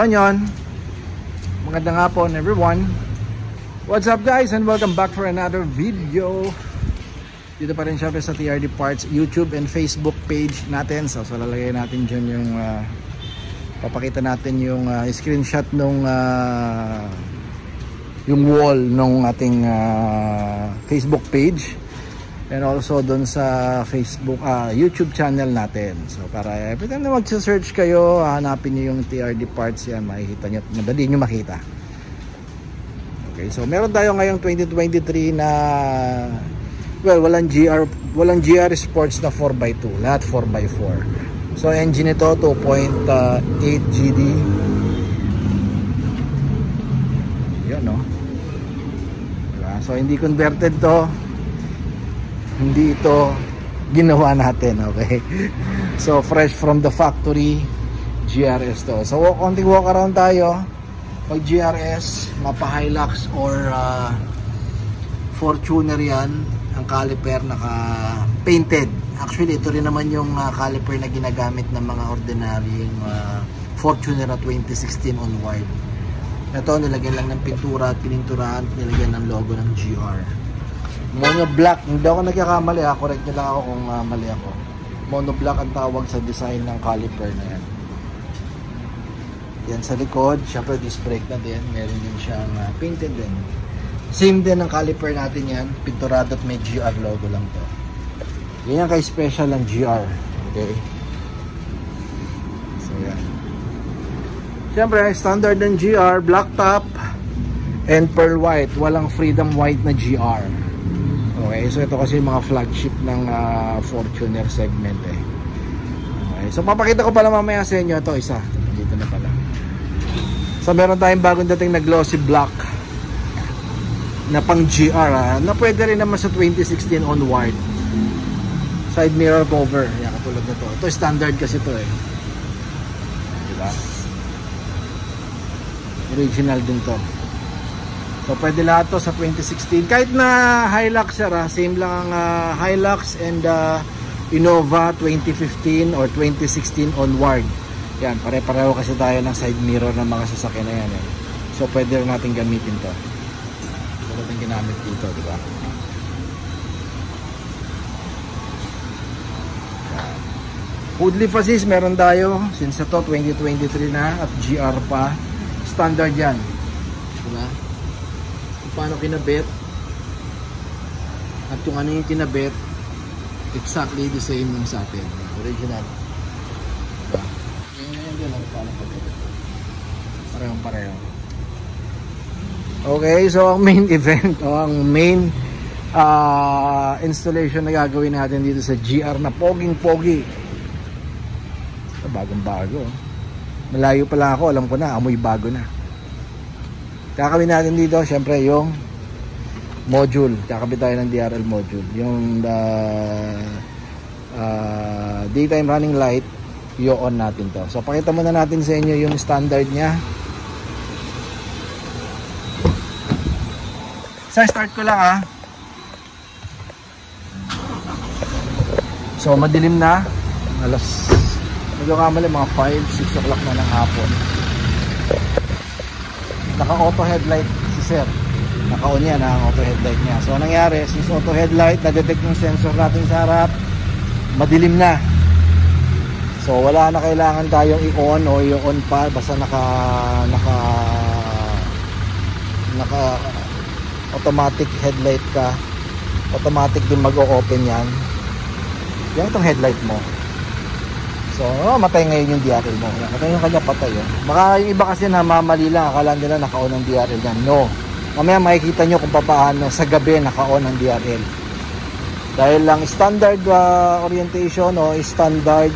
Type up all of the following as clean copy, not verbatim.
Yon. Magandang hapon everyone. What's up guys and welcome back for another video. Dito pa rin syempre sa TRD Parts YouTube and Facebook page natin. So lalagay natin dyan yung papakita natin yung screenshot nung yung wall nung ating Facebook page. And also doon sa Facebook, YouTube channel natin. So para every time na mag-search kayo, hanapin nyo yung TRD Parts, yan, makikita nyo, madali nyo makita. Okay, so meron tayo ngayong 2023 na, well, walang GR Sports na 4x2, lahat 4x4. So engine ito, 2.8 GD. Yan, no? So hindi converted to. Hindi ito ginawa natin, okay? So fresh from the factory GRS to. So konting walk around tayo. Pag GRS, mapa Hilux or Fortuner yan, ang caliper naka painted. Actually ito rin naman yung caliper na ginagamit ng mga ordinary Fortuner na 2016 onward. Ito nilagyan lang ng pintura at pininturahan, nilagyan ng logo ng GR. Mono black, hindi ako nagkakamali, correct nyo lang ako kung mali ako. Mono black ang tawag sa design ng caliper na yan. Yan sa likod, syempre disc brake na din, meron din siyang painted din. Same din ang caliper natin yan, pinturado at may GR logo lang to. Yan yung kay special ng GR, okay? So yan. Syempre, standard ng GR, black top and pearl white, walang freedom white na GR. Okay, so ito kasi yung mga flagship ng Fortuner segment eh. Okay, so papakita ko pala mamaya sa inyo ito isa. Dito na pala. So meron tayong bagong dating na glossy black na pang GR na pwede rin naman sa 2016 onward. Side mirror cover, yan katulad nito. Ito standard kasi ito eh. Diba? Original din to. So pwede lahat to sa 2016. Kahit na Hilux sir, same lang ang Hilux and Innova 2015 or 2016 onward. Yan, pare-pareho kasi tayo ng side mirror ng mga sasakyan na yan eh. So pwede rin natin gamitin to. Tulad ng ginamit dito, di ba? Hood lift assist meron tayo since ito 2023 na at GR pa. Standard yan. Diba? Paano kinabit at kung ano yung kinabit exactly the same ng sa atin original diba? Yan din ang paano pagkabit parehong pareho. Okay, so ang main event o ang main installation na gagawin natin dito sa GR na poging pogi, bagong bago, malayo pala ako, alam ko na amoy bago na. Kakabit natin dito, syempre yung module. Kakabit tayo ng DRL module. Yung daytime running light, i-on natin to. So, pakita muna natin sa inyo yung standard niya. So, start ko lang So, madilim na. Medyo kamali, mga 5, 6 o'clock na ng hapon. Naka-auto headlight si sir. Naka-on yan ang auto headlight niya. So, anong nangyari? Since auto headlight, na-detect yung sensor natin sa harap, madilim na. So, wala na kailangan tayong i-on o i-on pa. Basta naka automatic headlight ka. Automatic din mag-o-open yan. Yan itong headlight mo. So, matay ngayon yung DRL mo. Matay yung kanya patay. Baka yung iba kasi namamali lang. Akala nila naka-on ang DRL yan. No. Mamaya makikita nyo kung paano sa gabi naka-on ang DRL. Dahil lang standard orientation o standard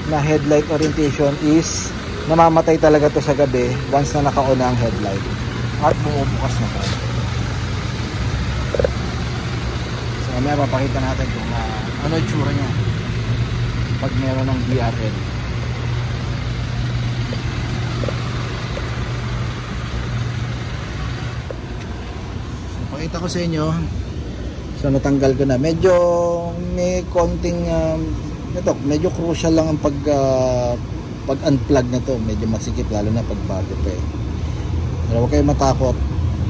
na headlight orientation is namamatay talaga to sa gabi once na naka-on ang headlight. At bumubukas na to. So, mamaya papakita natin kung ano yung tsura niya pag meron ng DRL. So, pakita ko sa inyo. So, natanggal ko na. Medyo may konting medyo crucial lang ang pag unplug na to, medyo masikip lalo na pag bago pa eh. Pero huwag kayong matakot,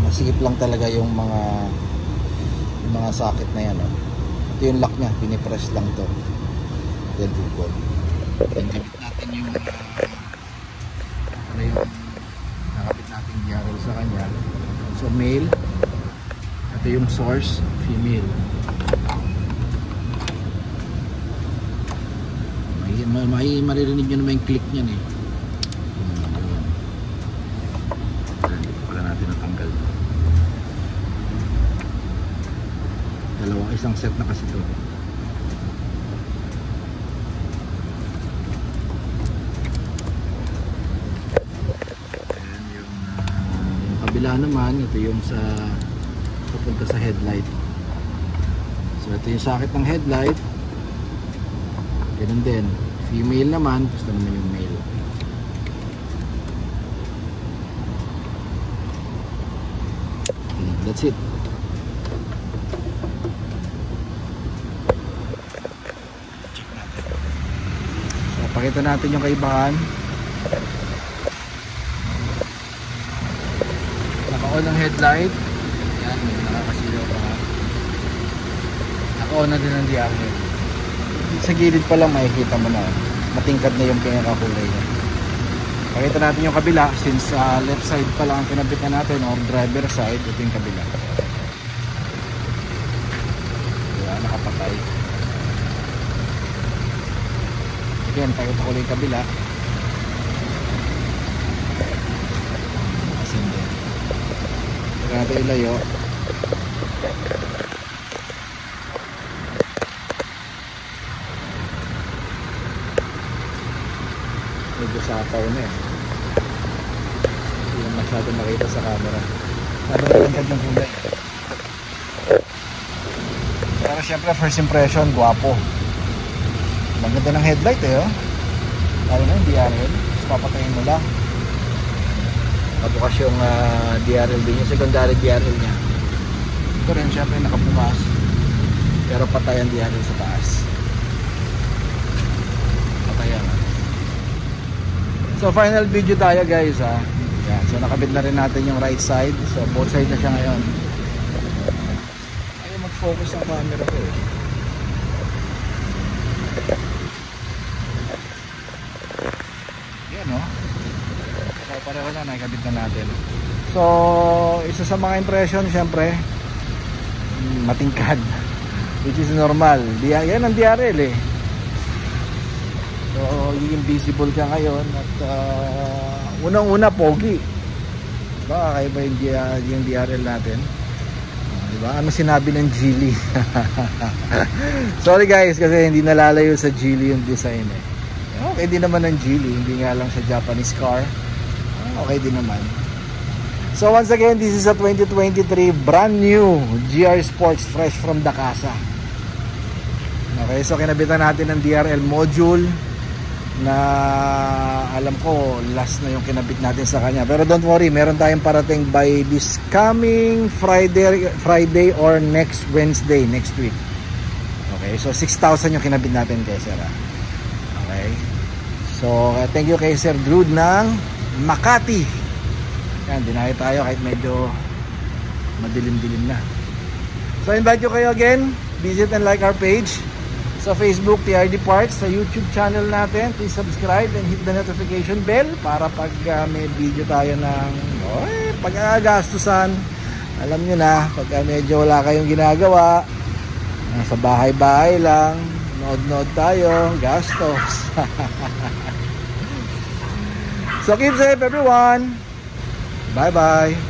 masikip lang talaga yung mga socket na yan. Oh. Ito yung lock nya, pinipress lang to, then bukod. Then kapit natin yung nakapit natin DRL sa kanya. So male, ito yung source, female. Maririnig nyo naman yung click nyan eh. Hindi pa pala natin natanggal. Dalawang isang set na kasi ito. Yung kabila naman, ito yung sa pupunta sa headlight. So ito yung socket ng headlight. Ganun din. Female naman, gusto naman yung male. Okay, that's it. Check natin. So, pakita natin yung kaibahan. Naka-on ang headlight. Ayan, medyo nakakasilaw pa. Naka-on na din ang DRL. Sa gilid pa lang makikita mo na matingkad na yung pinakakulay niya. Pakita natin yung kabila since left side pa lang ang kinabit na natin or driver side, ito yung kabila. Diba, nakapatay. Again, pakita ko lang yung kabila. Ascending. Pakita natin ilayo. Medyo sapaw na eh. Hindi na masyado makita sa camera. Sabi na lang yung kulay. Pero syempre first impression, guwapo. Maganda ng headlight eh oh. Lalo na yung DRL. Tapos papatayin mo lang. Mabukas yung DRL din. Yung secondary DRL nya. Ito rin syempre nakabukas. Pero patay ang DRL sa taas. Patayan. So final video tayo guys ha. Yan. So nakabit na rin natin yung right side. So both side na siya ngayon. Ayaw mag-focus ang camera ko eh. Yan o. So pareho na nakabit na natin. So isa sa mga impression syempre matingkad. Which is normal. Yan ang DRL eh. So, yung visible ka ngayon at unang-una pogi. Diba? Kaya ba yung DRL natin? Diba? Ano sinabi ng Geely? Sorry guys kasi hindi nalalayo sa Geely yung design eh. Okay din naman ng Geely, hindi nga lang sa Japanese car. Okay din naman. So once again, this is a 2023 brand new GR Sports fresh from the casa. Okay, so kinabitan natin ng DRL module na alam ko last na yung kinabit natin sa kanya, pero don't worry, meron tayong parating by this coming Friday or next Wednesday next week. Okay, so 6,000 yung kinabit natin kay Sir. Okay, so thank you kay Sir Drew ng Makati. Yan, dinayo tayo kahit medyo madilim-dilim na. So invite you kayo again, visit and like our page sa Facebook, TRD Parts, sa YouTube channel natin. Please subscribe and hit the notification bell para pag may video tayo ng pag-agastusan, alam nyo na, pag medyo wala kayong ginagawa, nasa bahay-bahay lang, nood-nood tayo, gastos. So keep safe everyone. Bye-bye.